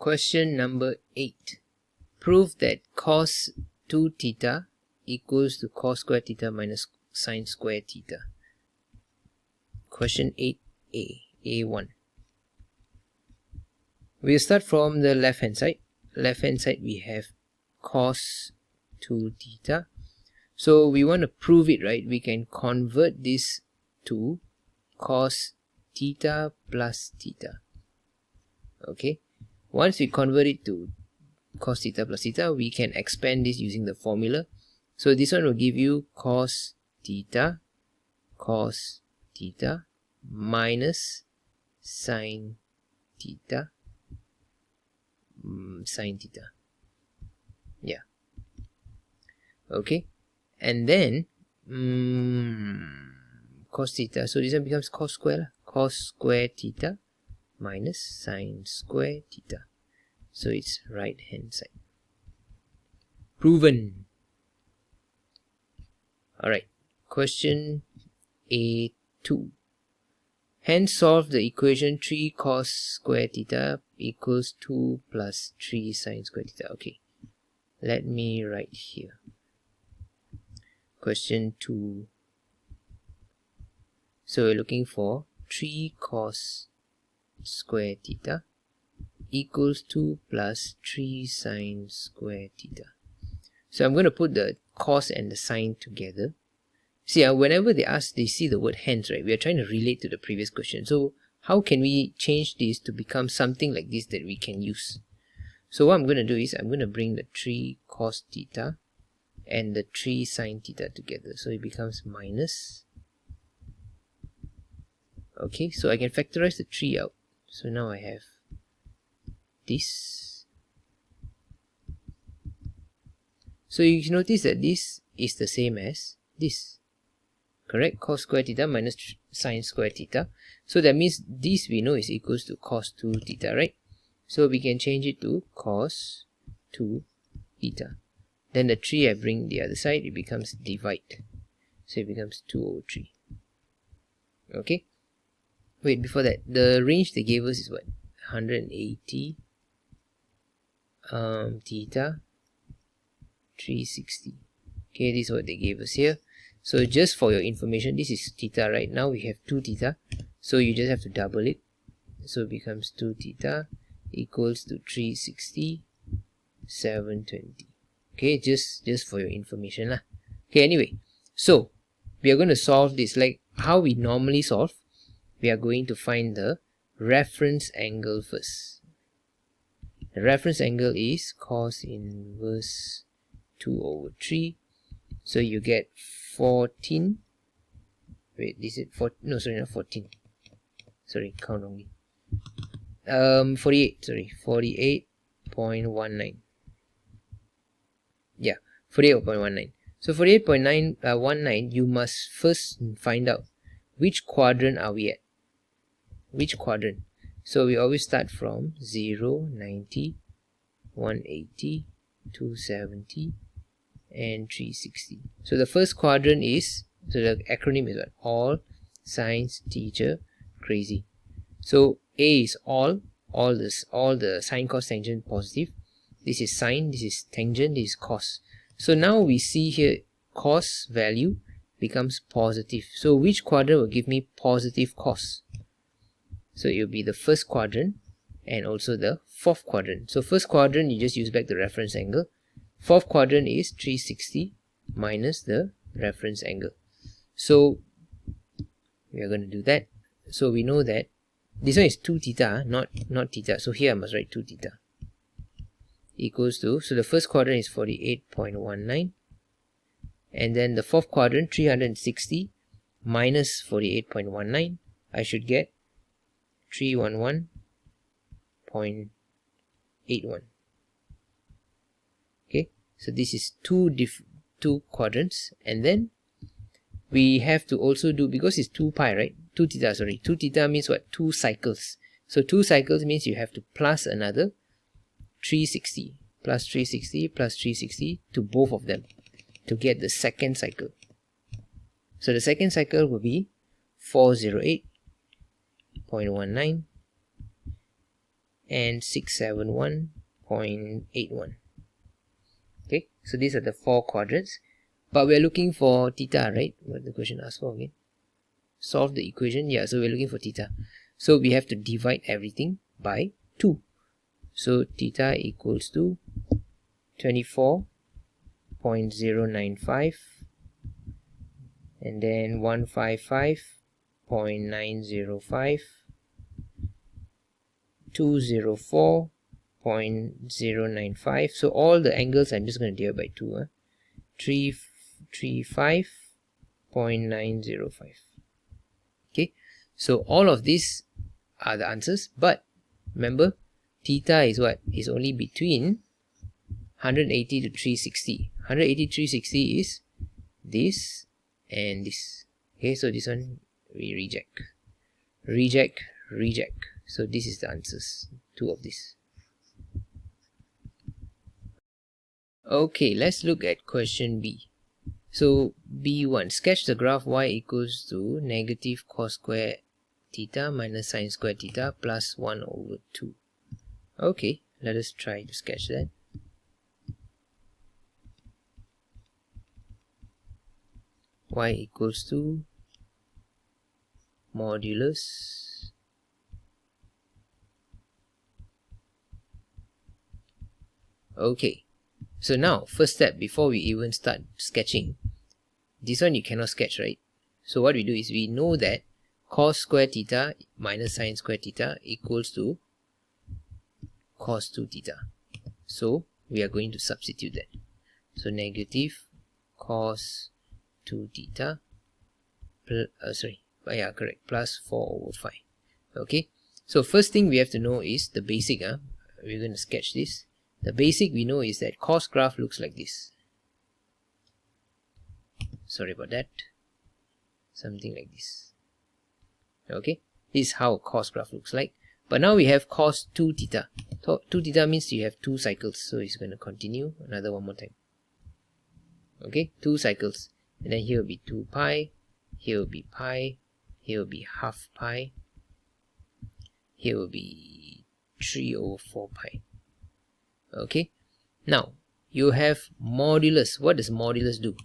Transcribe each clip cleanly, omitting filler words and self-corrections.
Question number 8. Prove that cos 2 theta equals to cos square theta minus sin square theta. Question 8a, A1. We'll start from the left hand side. Left hand side we have cos 2 theta. So we want to prove it, right? We can convert this to cos theta plus theta. Okay. Once we convert it to cos theta plus theta, we can expand this using the formula. So this one will give you cos theta minus sin theta yeah. Okay, and then cos theta, so this one becomes cos square theta minus sin square theta. So it's right hand side. Proven. Alright, question A2. Hence solve the equation 3 cos square theta equals 2 plus 3 sin square theta. Okay, let me write here. Question 2. So we're looking for 3 cos square theta equals 2 plus 3 sin square theta. So I'm going to put the cos and the sine together. See, whenever they see the word hence, right, we are trying to relate to the previous question. So how can we change this to become something like this that we can use? So what I'm going to do is I'm going to bring the 3 cos theta and the 3 sin theta together. So it becomes minus. Okay, so I can factorize the 3 out. So now I have this. So you can notice that this is the same as this. Correct? Cos square theta minus sin square theta. So that means this we know is equals to cos 2 theta, right? So we can change it to cos 2 theta. Then the 3 I bring the other side, it becomes divide. So it becomes 2 over 3. Okay? Wait, before that, the range they gave us is what? 180 theta 360. Okay, this is what they gave us here. So just for your information, this is theta right now. We have 2 theta. So you just have to double it. So it becomes 2 theta equals to 360, 720. Okay, just for your information lah. Okay, anyway. So we are going to solve this like how we normally solve. We are going to find the reference angle first. The reference angle is cos inverse 2 over 3. So you get 14. Wait, this is 4. No, sorry, not 14. Sorry, count wrongly. 48. Sorry, 48.19. Yeah, 48.19. So 48.19, you must first find out which quadrant are we at. Which quadrant? So we always start from 0, 90, 180, 270, and 360. So the first quadrant is, so the acronym is what? All science teacher crazy. So A is all the sine cos tangent positive. This is sine, this is tangent, this is cos. So now we see here cos value becomes positive. So which quadrant will give me positive cos? So it will be the first quadrant and also the fourth quadrant. So first quadrant, you just use back the reference angle. Fourth quadrant is 360 minus the reference angle. So we are going to do that. So we know that this one is 2 theta, not theta. So here I must write 2 theta equals to, so the first quadrant is 48.19, and then the fourth quadrant 360 minus 48.19, I should get 311.81. Okay, so this is two quadrants, and then we have to also do, because it's 2 pi, right? 2 theta, sorry. 2 theta means what? 2 cycles. So 2 cycles means you have to plus another 360, plus 360, plus 360 to both of them to get the second cycle. So the second cycle will be 408.19, and 671.81. Okay, so these are the 4 quadrants, but we're looking for theta, right? What the question asks for again? Solve the equation. Yeah, so we're looking for theta, so we have to divide everything by 2. So theta equals to 24.095 and then 155.905, 204.095. so all the angles I'm just going to divide by 2. 335.905. Okay, so all of these are the answers, but remember, theta is what? Is only between 180 to 360. 180 to 360 is this and this. Okay, so this one we reject. So this is the answers, 2 of this. Okay, let's look at question B. So B1, sketch the graph y equals to negative cos square theta minus sine square theta plus 1 over 2. Okay, let us try to sketch that. Y equals to modulus okay, so now first step before we even start sketching, this one you cannot sketch, right? So what we do is we know that cos square theta minus sine square theta equals to cos 2 theta. So we are going to substitute that. So negative cos 2 theta plus 4 over 5. Okay, so first thing we have to know is the basic. We're going to sketch this. The basic we know is that cos graph looks like this. Sorry about that. Something like this. Okay, this is how cos graph looks like. But now we have cos 2 theta. So 2 theta means you have 2 cycles, so it's going to continue another one more time. Okay, 2 cycles, and then here will be 2 pi, here will be pi, here will be half pi, here will be 3 over 4 pi. Okay, now you have modulus. What does modulus do?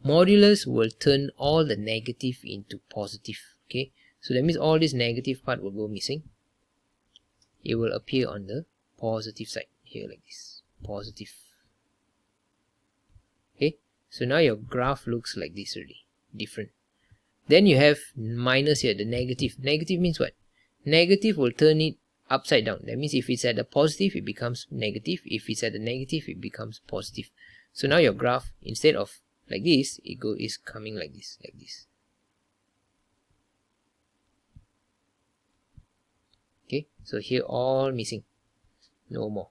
Modulus will turn all the negative into positive. Okay, so that means all this negative part will go missing. It will appear on the positive side here like this, positive. Okay, so now your graph looks like this already, different. Then you have minus here, the negative. Negative means what? Negative will turn it upside down. That means if it's at the positive, it becomes negative. If it's at the negative, it becomes positive. So now your graph, instead of like this, is coming like this, Okay, so here all missing, no more.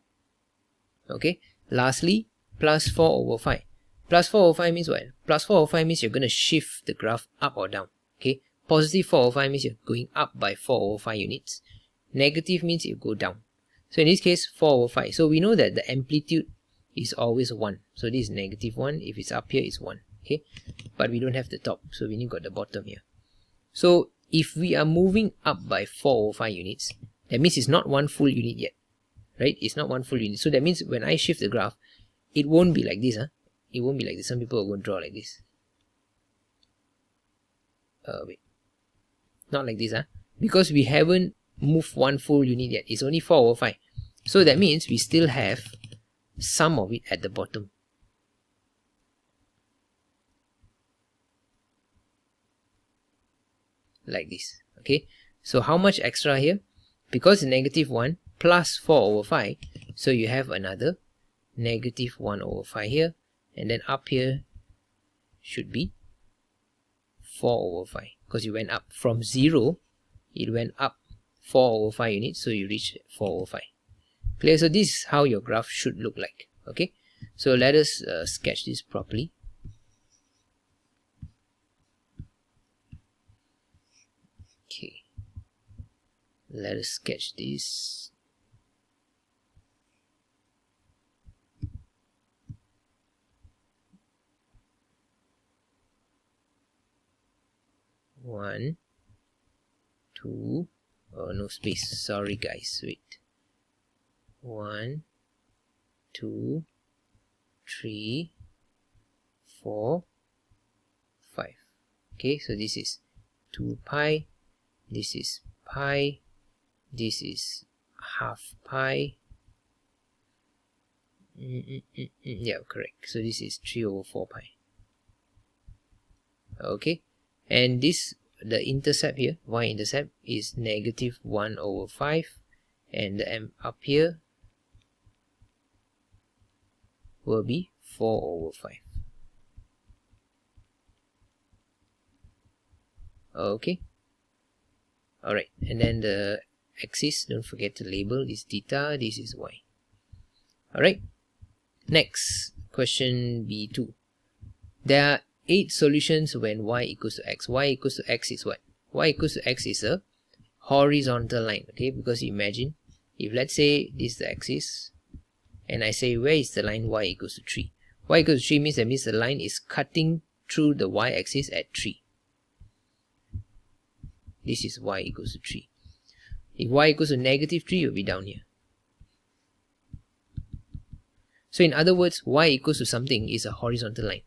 Okay, lastly, plus 4 over 5. Plus 4 over 5 means what? Plus 4 over 5 means you're going to shift the graph up or down. Okay, positive 4 over 5 means you're going up by 4 over 5 units. Negative means you go down. So in this case, 4 over 5. So we know that the amplitude is always 1. So this is negative 1. If it's up here, it's 1. Okay, but we don't have the top, so we only got the bottom here. So if we are moving up by 4 over 5 units, that means it's not 1 full unit yet. Right? It's not 1 full unit. So that means when I shift the graph, it won't be like this. It won't be like this. Some people are going to draw like this. Wait. Not like this. Because we haven't moved 1 full unit yet. It's only 4 over 5. So that means we still have some of it at the bottom. Like this. Okay. So how much extra here? Because it's negative 1 plus 4 over 5. So you have another negative 1 over 5 here. And then up here should be 4 over 5. Because you went up from 0. It went up 4 over 5 units. So you reach 4 over 5. Clear? So this is how your graph should look like. Okay. So let us sketch this properly. Okay. Let us sketch this. One, two, oh no space, sorry guys, wait. 1, 2, 3, 4, 5. Okay, so this is 2 pi, this is pi, this is half pi. Yeah, correct. So this is 3 over 4 pi. Okay, and this, the intercept here, y-intercept, is negative 1 over 5, and the m up here will be 4 over 5. Okay, alright, and then the axis, don't forget to label this theta, this is y. Alright, next, question B2. There are 8 solutions when y equals to x. Y equals to x is what? Y equals to x is a horizontal line, okay? Because imagine, if let's say this is the axis, and I say where is the line y equals to 3? Y equals to 3 means that means the line is cutting through the y-axis at 3. This is y equals to 3. If y equals to negative 3, it will be down here. So in other words, y equals to something is a horizontal line.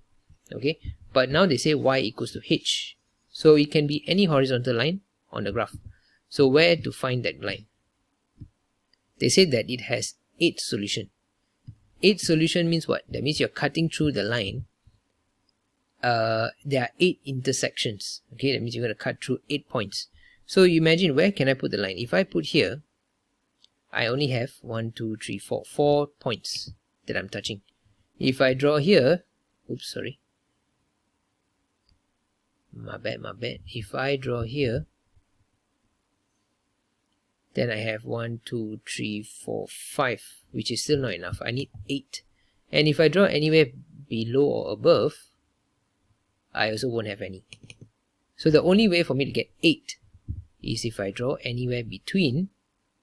Okay, but now they say y equals to h. So it can be any horizontal line on the graph. So where to find that line? They say that it has 8 solutions. 8 solution means what? That means you're cutting through the line. There are 8 intersections. Okay, that means you're going to cut through 8 points. So you imagine, where can I put the line? If I put here, I only have 1, 2, 3, 4 points that I'm touching. If I draw here, oops, sorry. My bad. If I draw here, then I have 1, 2, 3, 4, 5, which is still not enough. I need 8. And if I draw anywhere below or above, I also won't have any. So the only way for me to get 8 is if I draw anywhere between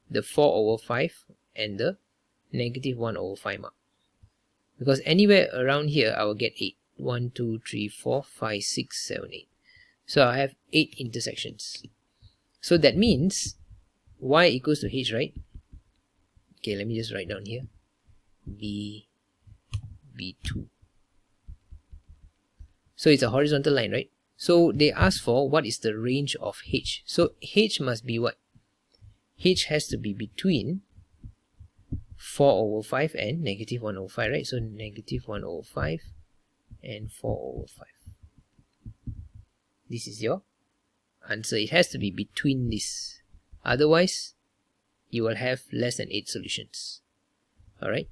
the 4 over 5 and the negative 1 over 5 mark. Because anywhere around here, I will get 8. 1, 2, 3, 4, 5, 6, 7, 8. So I have 8 intersections. So that means y equals to h, right? Okay, let me just write down here. B2. So it's a horizontal line, right? So they ask for what is the range of h. So h must be what? H has to be between 4 over 5 and negative 1 over 5, right? So negative 1 over 5 and 4 over 5. This is your answer. It has to be between this. Otherwise, you will have less than 8 solutions. Alright.